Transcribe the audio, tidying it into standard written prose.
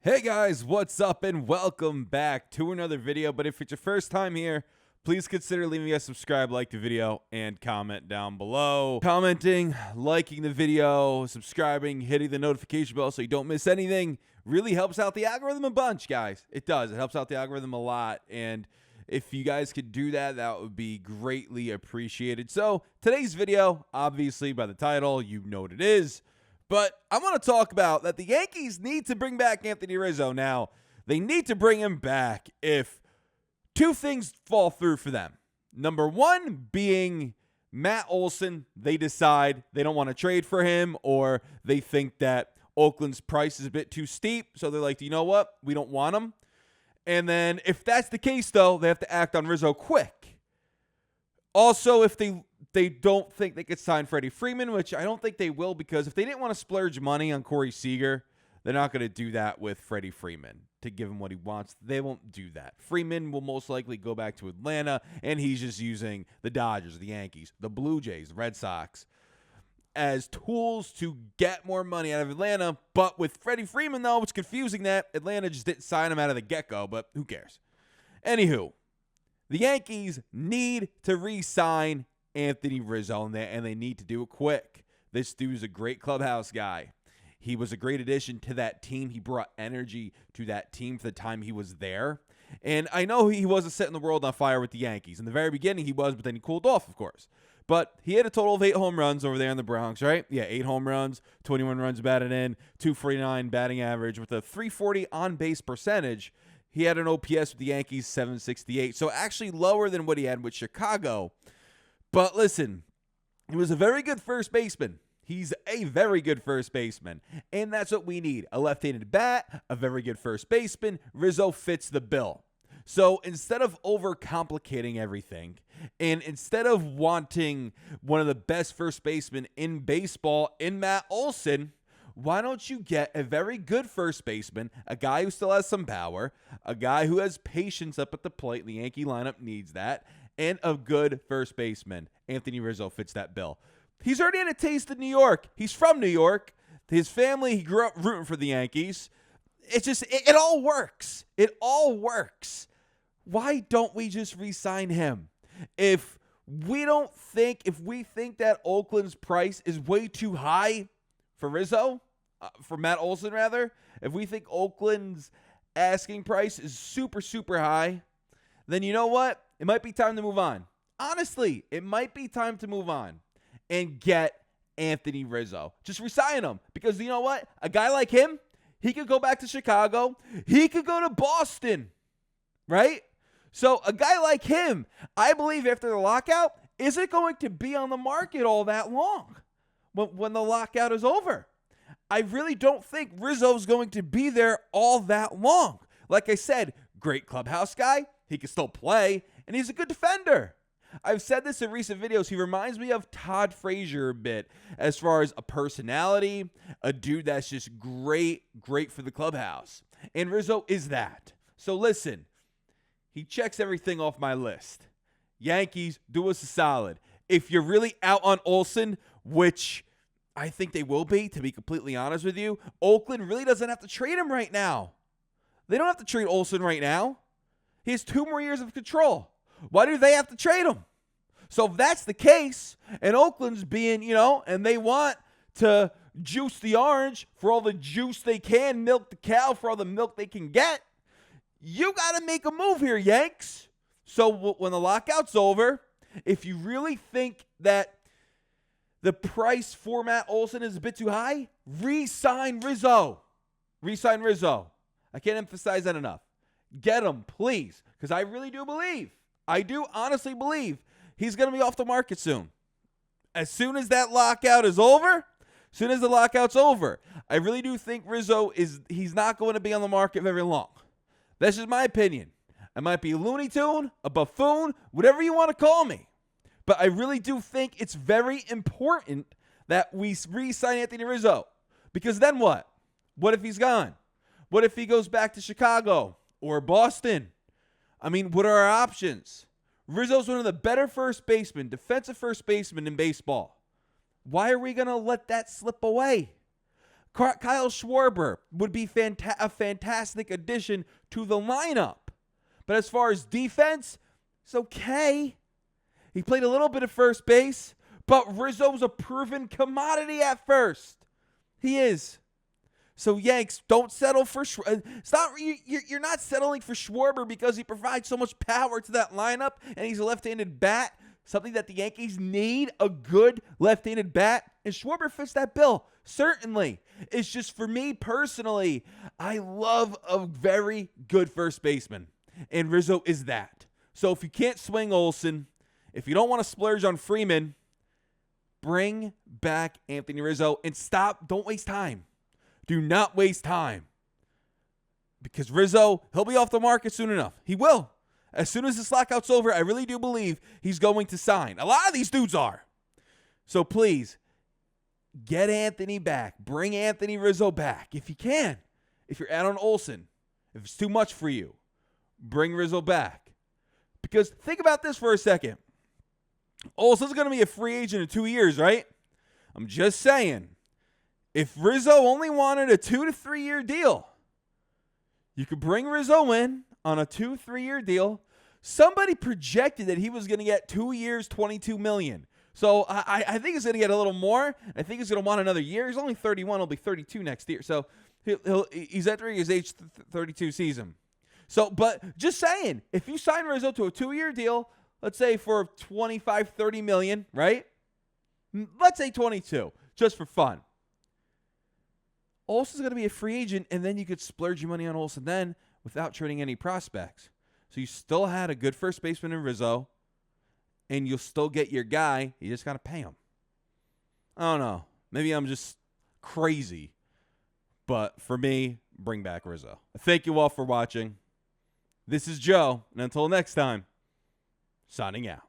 Hey guys, what's up and welcome back to another video. But if it's your first time here, please consider leaving a subscribe, like the video, and comment down below. Commenting, liking the video, subscribing, hitting the notification bell so you don't miss anything really helps out the algorithm a bunch, guys. It does. It helps out the algorithm a lot. And if you guys could do that, that would be greatly appreciated. So today's video, obviously by the title, you know what it is. But I want to talk about that the Yankees need to bring back Anthony Rizzo. Now, they need to bring him back if two things fall through for them. Number one being Matt Olson. They decide they don't want to trade for him, or they think that Oakland's price is a bit too steep. So they're like, you know what? We don't want him. And then if that's the case, though, they have to act on Rizzo quick. Also, if they don't think they could sign Freddie Freeman, which I don't think they will, because if they didn't want to splurge money on Corey Seager, they're not going to do that with Freddie Freeman to give him what he wants. They won't do that. Freeman will most likely go back to Atlanta, and he's just using the Dodgers, the Yankees, the Blue Jays, the Red Sox as tools to get more money out of Atlanta. But with Freddie Freeman, though, it's confusing that Atlanta just didn't sign him out of the get-go, but who cares? Anywho, the Yankees need to re-sign Anthony Rizzo, and they need to do it quick. This dude's a great clubhouse guy. He was a great addition to that team. He brought energy to that team for the time he was there. And I know he wasn't setting the world on fire with the Yankees. In the very beginning, he was, but then he cooled off, of course. But he had a total of 8 home runs over there in the Bronx, right? Yeah, 8 home runs, 21 runs batted in, 249 batting average with a 340 on-base percentage. He had an OPS with the Yankees, 768. So actually lower than what he had with Chicago. But listen, he was a very good first baseman. He's a very good first baseman. And that's what we need. A left-handed bat, a very good first baseman. Rizzo fits the bill. So instead of overcomplicating everything, and instead of wanting one of the best first basemen in baseball in Matt Olson, why don't you get a very good first baseman, a guy who still has some power, a guy who has patience up at the plate? The Yankee lineup needs that. And a good first baseman. Anthony Rizzo fits that bill. He's already had a taste of New York. He's from New York. His family, he grew up rooting for the Yankees. It's just, it all works. It all works. Why don't we just re-sign him? If we think that Oakland's price is way too high for Rizzo, for Matt Olson rather, if we think Oakland's asking price is super, super high, then you know what? It might be time to move on. Honestly, it might be time to move on and get Anthony Rizzo. Just resign him, because you know what? A guy like him, he could go back to Chicago. He could go to Boston, right? So a guy like him, I believe after the lockout, isn't going to be on the market all that long when the lockout is over. I really don't think Rizzo's going to be there all that long. Like I said, great clubhouse guy. He can still play, and he's a good defender. I've said this in recent videos. He reminds me of Todd Frazier a bit as far as a personality, a dude that's just great for the clubhouse. And Rizzo is that. So listen, he checks everything off my list. Yankees, do us a solid. If you're really out on Olson, which I think they will be, to be completely honest with you, Oakland really doesn't have to trade him right now. They don't have to trade Olson right now. He has 2 more years of control. Why do they have to trade him? So if that's the case, and Oakland's being, and they want to juice the orange for all the juice they can, milk the cow for all the milk they can get, you got to make a move here, Yanks. So when the lockout's over, if you really think that the price for Matt Olson is a bit too high, re-sign Rizzo. Re-sign Rizzo. I can't emphasize that enough. Get him, please, because I really do believe, I do honestly believe he's going to be off the market soon. As soon as that lockout is over, I really do think Rizzo he's not going to be on the market very long. That's just my opinion. I might be a Looney Tune, a buffoon, whatever you want to call me. But I really do think it's very important that we re-sign Anthony Rizzo. Because then what? What if he's gone? What if he goes back to Chicago or Boston? I mean, what are our options? Rizzo's one of the better defensive first basemen in baseball. Why are we going to let that slip away? Kyle Schwarber would be a fantastic addition to the lineup. But as far as defense, it's okay. He played a little bit of first base, but Rizzo's a proven commodity at first. He is. So Yanks, don't settle for you're not settling for Schwarber because he provides so much power to that lineup and he's a left-handed bat, something that the Yankees need, a good left-handed bat, and Schwarber fits that bill. Certainly. It's just for me personally, I love a very good first baseman, and Rizzo is that. So if you can't swing Olsen, if you don't want to splurge on Freeman, bring back Anthony Rizzo and don't waste time. Do not waste time. Because Rizzo, he'll be off the market soon enough. He will. As soon as this lockout's over, I really do believe he's going to sign. A lot of these dudes are. So please, get Anthony back. Bring Anthony Rizzo back if you can. If you're out on Olsen, if it's too much for you, bring Rizzo back. Because think about this for a second. Olsen's going to be a free agent in 2 years, right? I'm just saying. If Rizzo only wanted a 2 to 3 year deal, you could bring Rizzo in on a 2-3 year deal. Somebody projected that he was going to get 2 years, $22 million. So I think he's going to get a little more. I think he's going to want another year. He's only 31. He'll be 32 next year. So he's entering his age 32 season. So, but just saying, if you sign Rizzo to a 2 year deal, let's say for $25-30 million, right? Let's say 22, just for fun. Olsen's going to be a free agent, and then you could splurge your money on Olsen then without trading any prospects. So you still had a good first baseman in Rizzo, and you'll still get your guy. You just got to pay him. I don't know. Maybe I'm just crazy. But for me, bring back Rizzo. Thank you all for watching. This is Joe, and until next time, signing out.